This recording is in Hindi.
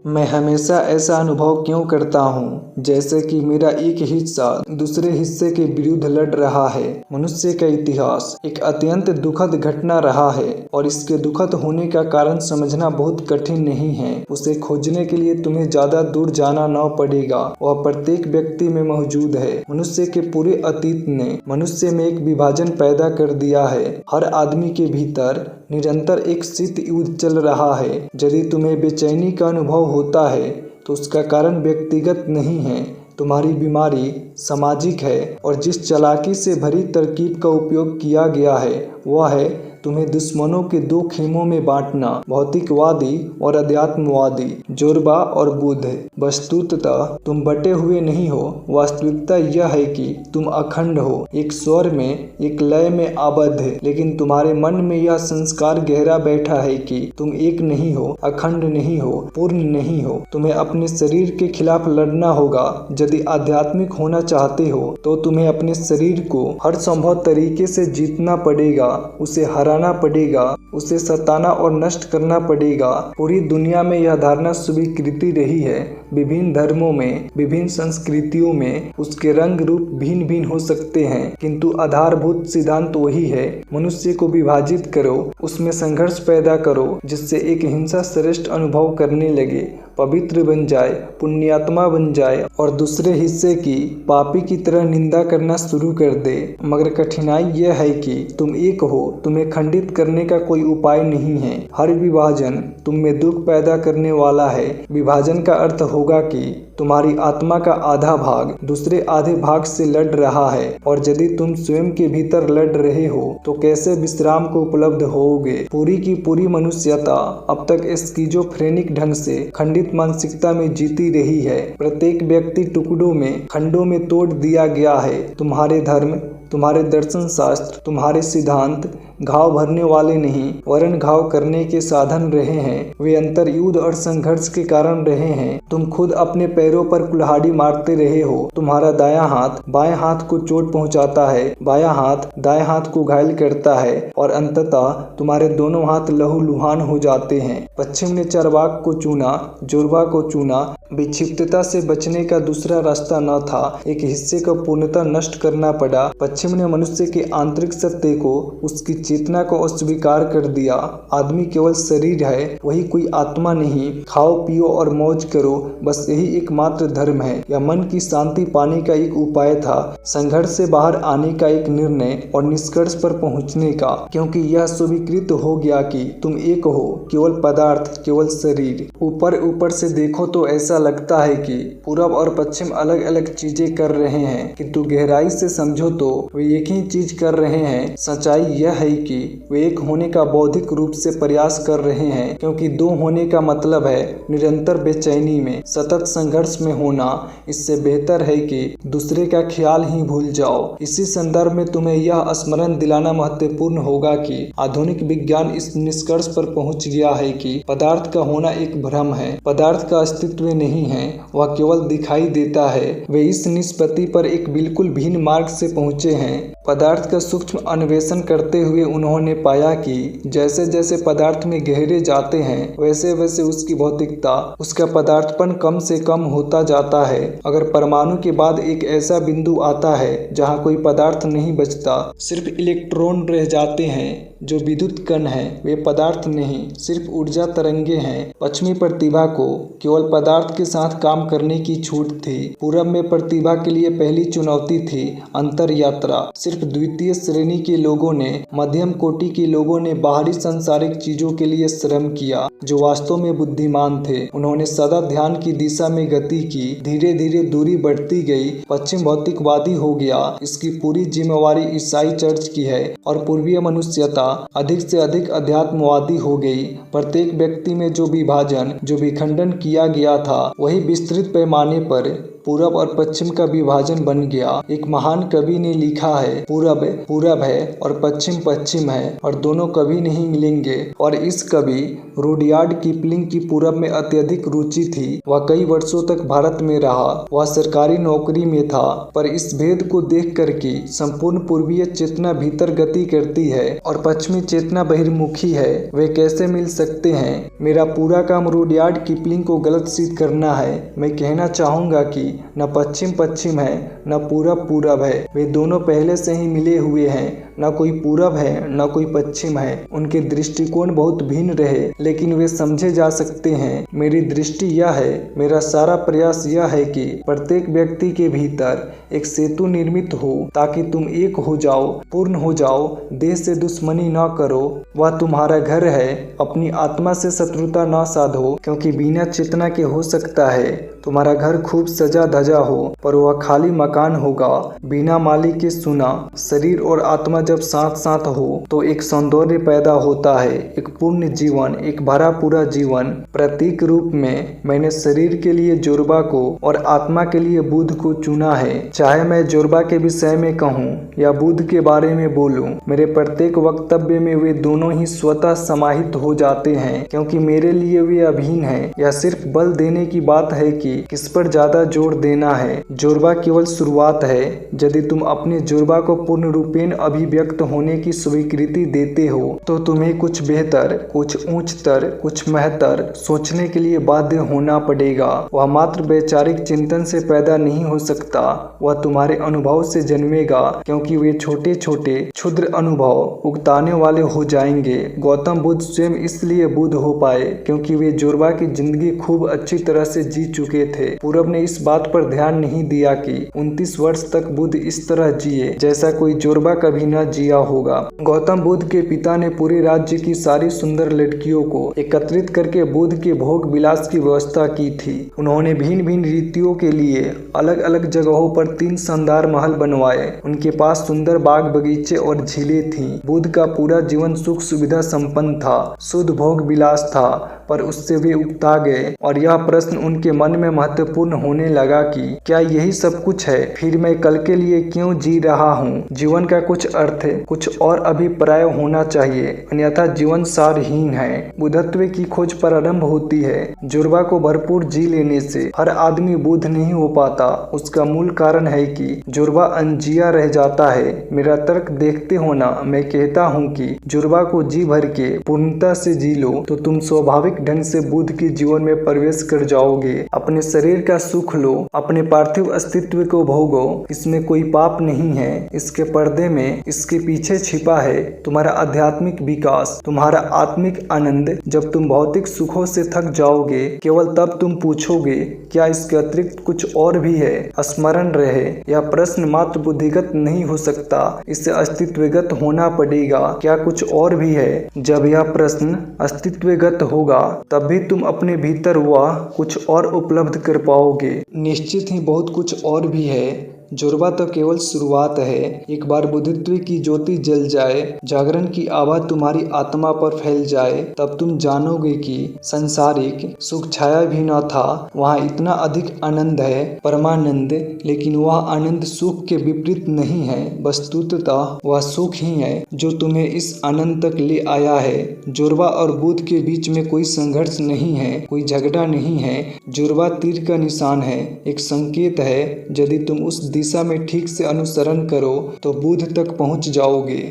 मैं हमेशा ऐसा अनुभव क्यों करता हूँ जैसे कि मेरा एक हिस्सा दूसरे हिस्से के विरुद्ध लड़ रहा है। मनुष्य का इतिहास एक अत्यंत दुखद घटना रहा है और इसके दुखद होने का कारण समझना बहुत कठिन नहीं है। उसे खोजने के लिए तुम्हें ज्यादा दूर जाना न पड़ेगा, वह प्रत्येक व्यक्ति में मौजूद है। मनुष्य के पूरे अतीत ने मनुष्य में एक विभाजन पैदा कर दिया है। हर आदमी के भीतर निरंतर एक शीत युद्ध चल रहा है। यदि तुम्हें बेचैनी का अनुभव होता है तो उसका कारण व्यक्तिगत नहीं है, तुम्हारी बीमारी सामाजिक है। और जिस चालाकी से भरी तरकीब का उपयोग किया गया है वह है तुम्हें दुश्मनों के दो खेमों में बांटना, भौतिकवादी और अध्यात्मवादी, जोरबा और बुद्ध। वस्तुतः तुम बटे हुए नहीं हो। वास्तविकता यह है कि तुम अखंड हो, एक स्वर में, एक लय में आबद्ध। लेकिन तुम्हारे मन में यह संस्कार गहरा बैठा है कि तुम एक नहीं हो, अखंड नहीं हो, पूर्ण नहीं हो। तुम्हें अपने शरीर के खिलाफ लड़ना होगा। यदि आध्यात्मिक होना चाहते हो तो तुम्हें अपने शरीर को हर संभव तरीके से जीतना पड़ेगा, उसे हराना पड़ेगा, उसे सताना और नष्ट करना पड़ेगा। पूरी दुनिया में यह धारणा स्वीकृति रही है। विभिन्न धर्मों में, विभिन्न संस्कृतियों में उसके रंग रूप भिन्न भिन्न हो सकते हैं, किंतु आधारभूत सिद्धांत वही है। मनुष्य को विभाजित करो, उसमें संघर्ष पैदा करो जिससे एक हिंसा श्रेष्ठ अनुभव करने लगे, पवित्र बन जाए, पुण्यात्मा बन जाए और दूसरे हिस्से की पापी की तरह निंदा करना शुरू कर दे। मगर कठिनाई यह है कि तुम एक हो, तुम्हें खंडित करने का कोई उपाय नहीं है। हर विभाजन तुम में दुख पैदा करने वाला है। विभाजन का अर्थ होगा कि तुम्हारी आत्मा का आधा भाग दूसरे आधे भाग से लड़ रहा है, और यदि तुम स्वयं के भीतर लड़ रहे हो तो कैसे विश्राम को उपलब्ध होगे। पूरी की पूरी मनुष्यता अब तक स्किज़ोफ्रेनिक ढंग से खंडित मानसिकता में जीती रही है। प्रत्येक व्यक्ति टुकड़ों में, खंडों में तोड़ दिया गया है। तुम्हारे धर्म, तुम्हारे दर्शन शास्त्र, तुम्हारे सिद्धांत घाव भरने वाले नहीं वरन घाव करने के साधन रहे हैं। वे अंतर युद्ध और संघर्ष के कारण रहे हैं। तुम खुद अपने पैरों पर कुल्हाड़ी मारते रहे हो। तुम्हारा दायां हाथ बाएं हाथ को चोट पहुंचाता है, बायां हाथ दाएं हाथ को घायल करता है और अंततः तुम्हारे दोनों हाथ लहूलुहान हो जाते हैं। पश्चिम ने चार्वाक को चुना, जोरबा को चुना। विक्षिप्तता से बचने का दूसरा रास्ता न था, एक हिस्से को पूर्णतः नष्ट करना पड़ा। पश्चिम ने मनुष्य के आंतरिक सत्य को, उसकी चेतना को अस्वीकार कर दिया। आदमी केवल शरीर है, वही कोई आत्मा नहीं। खाओ पियो और मौज करो, बस यही एकमात्र धर्म है। यह मन की शांति पाने का एक उपाय था, संघर्ष से बाहर आने का एक निर्णय और निष्कर्ष पर पहुंचने का, क्योंकि यह स्वीकृत हो गया कि तुम एक हो, केवल पदार्थ, केवल शरीर। ऊपर से देखो तो ऐसा लगता है कि पूरब और पश्चिम अलग अलग चीजें कर रहे हैं, किंतु गहराई से समझो तो वे एक ही चीज कर रहे हैं। सच्चाई यह है कि वे एक होने का बौद्धिक रूप से प्रयास कर रहे हैं, क्योंकि दो होने का मतलब है निरंतर बेचैनी में, सतत संघर्ष में होना। इससे बेहतर है कि दूसरे का ख्याल ही भूल जाओ। इसी संदर्भ में तुम्हें यह स्मरण दिलाना महत्वपूर्ण होगा कि आधुनिक विज्ञान इस निष्कर्ष पर पहुंच गया है कि पदार्थ का होना एक भ्रम है। पदार्थ का अस्तित्व नहीं है, वह केवल दिखाई देता है। वे इस निष्पत्ति पर एक बिल्कुल भिन्न मार्ग से पहुंचे हैं। पदार्थ का सूक्ष्म अन्वेषण करते हुए उन्होंने पाया कि जैसे जैसे पदार्थ में गहरे जाते हैं वैसे वैसे उसकी भौतिकता, उसका पदार्थपन कम से कम होता जाता है। अगर परमाणु के बाद एक ऐसा बिंदु आता है जहां कोई पदार्थ नहीं बचता, सिर्फ इलेक्ट्रॉन रह जाते हैं जो विद्युत कण है, वे पदार्थ नहीं, सिर्फ ऊर्जा तरंगे हैं। पश्चिमी प्रतिभा को केवल पदार्थ के साथ काम करने की छूट थी। पूरब में प्रतिभा के लिए पहली चुनौती थी अंतर यात्रा। सिर्फ द्वितीय श्रेणी के लोगों ने, मध्यम कोटि के लोगों ने बाहरी सांसारिक चीजों के लिए श्रम किया। जो वास्तव में बुद्धिमान थे उन्होंने सदा ध्यान की दिशा में गति की। धीरे धीरे दूरी बढ़ती गई। पश्चिम भौतिकवादी हो गया। इसकी पूरी जिम्मेवारी ईसाई चर्च की है और पूर्वीय मनुष्यता अधिक से अधिक अध्यात्मवादी हो गई। प्रत्येक व्यक्ति में जो विभाजन, जो विखंडन किया गया था, वही विस्तृत पैमाने पर पूरब और पश्चिम का विभाजन बन गया। एक महान कवि ने लिखा है, पूरब है और पश्चिम पश्चिम है और दोनों कभी नहीं मिलेंगे। और इस कवि रुडयार्ड किपलिंग की पूरब में अत्यधिक रुचि थी। वह कई वर्षों तक भारत में रहा। वह सरकारी नौकरी में था, पर इस भेद को देख कर कि संपूर्ण पूर्वीय चेतना भीतर गति करती है और पश्चिमी चेतना बहिर्मुखी है, वे कैसे मिल सकते हैं। मेरा पूरा काम रुडयार्ड किपलिंग को गलत सिद्ध करना है। मैं कहना चाहूँगा कि न पश्चिम पश्चिम है न पूरब पूरब है, वे दोनों पहले से ही मिले हुए हैं। न कोई पूरब है न कोई पश्चिम है। उनके दृष्टिकोण बहुत भिन्न रहे, लेकिन वे समझे जा सकते हैं। मेरी दृष्टि यह है, मेरा सारा प्रयास यह है कि प्रत्येक व्यक्ति के भीतर एक सेतु निर्मित हो, ताकि तुम एक हो जाओ, पूर्ण हो जाओ। देह से दुश्मनी न करो, वह तुम्हारा घर है। अपनी आत्मा से शत्रुता न साधो, क्योंकि बिना चेतना के हो सकता है तुम्हारा घर खूब सजा धजा हो, पर वह खाली मकान होगा, बिना मालिक के सुना। शरीर और आत्मा जब साथ साथ हो तो एक सौंदर्य पैदा होता है, एक पूर्ण जीवन, एक भरा पूरा जीवन। प्रतीक रूप में मैंने शरीर के लिए जोरबा को और आत्मा के लिए बुद्ध को चुना है। चाहे मैं जोरबा के विषय में कहूँ या बुद्ध के बारे में बोलूँ, मेरे प्रत्येक वक्तव्य में वे दोनों ही स्वतः समाहित हो जाते हैं, क्योंकि मेरे लिए वे अभिन्न है। यह सिर्फ बल देने की बात है कि किस पर ज्यादा जोर देना है। जोरबा केवल शुरुआत है। यदि तुम अपने जोरबा को पूर्ण रूपेण अभिव्यक्त होने की स्वीकृति देते हो, तो तुम्हें कुछ बेहतर, कुछ उच्चतर, कुछ महत्तर सोचने के लिए बाध्य होना पड़ेगा। वह मात्र वैचारिक चिंतन से पैदा नहीं हो सकता, वह तुम्हारे अनुभव से जन्मेगा, क्योंकि वे छोटे छोटे क्षुद्र अनुभव उकताने वाले हो जाएंगे। गौतम बुद्ध स्वयं इसलिए बुद्ध हो पाए क्योंकि वे जोरबा की जिंदगी खूब अच्छी तरह से जी चुके थे। पूरब ने इस बात पर ध्यान नहीं दिया कि 29 वर्ष तक बुद्ध इस तरह जिए जैसा कोई जोरबा कभी न जिया होगा। गौतम बुद्ध के पिता ने पूरे राज्य की सारी सुंदर लड़कियों को एकत्रित करके बुद्ध के भोग विलास की व्यवस्था की थी। उन्होंने भिन्न भिन्न रीतियों के लिए अलग अलग जगहों पर 3 शानदार महल बनवाए। उनके पास सुंदर बाग बगीचे और झीलें थीं। बुद्ध का पूरा जीवन सुख सुविधा संपन्न था, शुद्ध भोग विलास था, पर उससे वे उकता गए और यह प्रश्न उनके मन में महत्वपूर्ण होने लगा कि क्या यही सब कुछ है? फिर मैं कल के लिए क्यों जी रहा हूँ? जीवन का कुछ अर्थ है, कुछ और अभिप्राय होना चाहिए, अन्यथा जीवन सारहीन है। बुद्धत्व की खोज प्रारंभ होती है जोरबा को भरपूर जी लेने से। हर आदमी बुद्ध नहीं हो पाता। उसका मूल कारण है कि जोरबा अनजिया रह जाता है। मेरा तर्क देखते हो ना, मैं कहता हूँ कि जोरबा को जी भर के पूर्णता से जी लो, तो तुम स्वाभाविक ढंग से बुद्ध के जीवन में प्रवेश कर जाओगे। अपने शरीर का सुख लो, अपने पार्थिव अस्तित्व को भोगो, इसमें कोई पाप नहीं है। इसके पर्दे में, इसके पीछे छिपा है तुम्हारा आध्यात्मिक विकास, तुम्हारा आत्मिक आनंद। जब तुम भौतिक सुखों से थक जाओगे, केवल तब तुम पूछोगे क्या इसके अतिरिक्त कुछ और भी है? स्मरण रहे, यह प्रश्न मात्र बुद्धिगत नहीं हो सकता, इसे अस्तित्वगत होना पड़ेगा। क्या कुछ और भी है? जब यह प्रश्न अस्तित्वगत होगा, तब भी तुम अपने भीतर वह कुछ और उपलब्ध कर पाओगे। निश्चित ही बहुत कुछ और भी है। जोरबा तो केवल शुरुआत है। एक बार बुद्धित्व की ज्योति जल जाए, जागरण की आभा तुम्हारी आत्मा पर फैल जाए, तब तुम जानोगे कि संसारिक सुख छाया भी न था। वहाँ इतना अधिक आनंद है, परमानंद, लेकिन वह आनंद सुख के विपरीत नहीं है। वस्तुतः वह सुख ही है जो तुम्हें इस आनंद तक ले आया है। जोरबा और बुद्ध के बीच में कोई संघर्ष नहीं है, कोई झगड़ा नहीं है। जोरबा तीर का निशान है, एक संकेत है। यदि तुम उस दिशा में ठीक से अनुसरण करो तो बुद्ध तक पहुंच जाओगे।